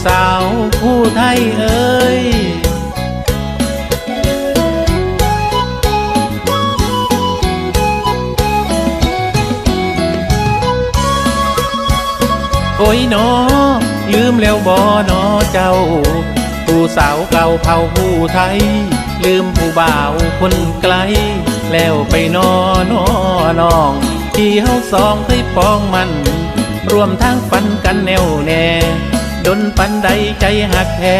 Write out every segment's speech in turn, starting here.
สาวผู้ไทยเอ่ยโอ้ยน้อลืมแล้วบ่น้อเจ้าผู้สาวเก่าเผ่าผู้ไทยลืมผู้บ่าวคนไกลแล้วไปน้อน้องที่เฮาสองเคยป้องมันรวมทางฝันกันแน่วแน่ดนปันใดใจหักแท้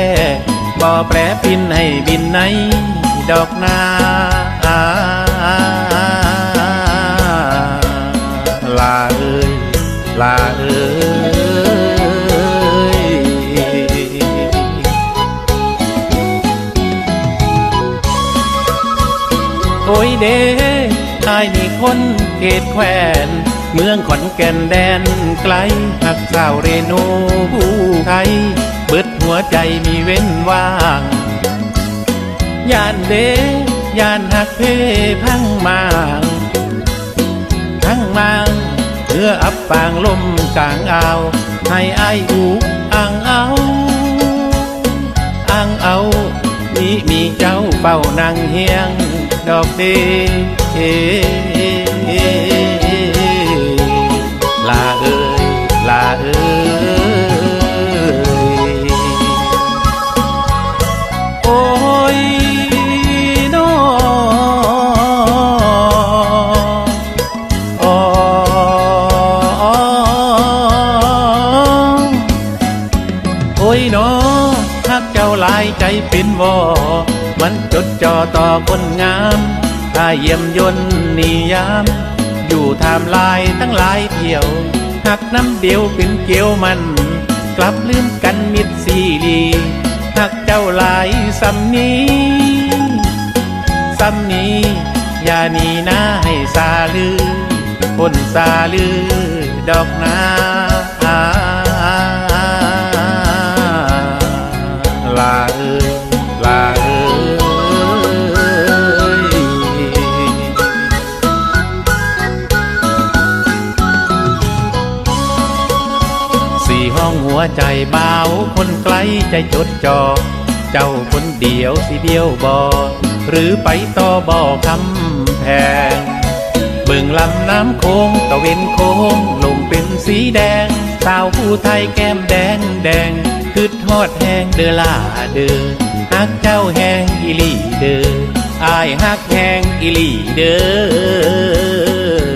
บ่แปรปินให้บินในดอกนาลาเอ้ยลาเอ้ยโอ้ยเด้อ้ายนี่คนเขตแควนเมืองขอนแก่นแดนไกลหักสาวเรนูผู้ไทยเบิดหัวใจมีเว้นว่างย่านเดย่านหักเพพังมางทั้งมางเพื่ออับปางลมกลางอ่าวให้อ้ายอูอ่างเอามีเจ้าเฝ้านางเฮียงดอกเดลาเอ้ยลาเอ้ยโอ้ยน้อโอ้ยน้อฮักเจ้าหลายใจเป็นวอมันจดจ่อต่อคนงามถ้าเยี่ยมยนต์นิยามอยู่ทามลายตั้งหลายเที่ยวหักน้ำเดียวเป็นเกี่ยวมันกลับลืมกันมิดซีดีหักเจ้าหลายซ้ำนี้อย่าหนีหน้าให้ซาลือคนซาลือดอกนาลาเอ้ยลาเอ้ยสี่ห้องหัวใจเบาคนไกลใจจดจ่อเจ้าคนเดียวสิเดียวบ่หรือไปต่อบ่อคำแพงเบิ่งลำน้ำโค้งตะเวนโค้งลมเป็นสีแดงสาวผู้ไทยแก้มแดงคืดทอดแห้งเด้อลาเด้อฮักเจ้าแห้งอีหลีเด้ออ้ายฮักแห้งอีหลีเด้อ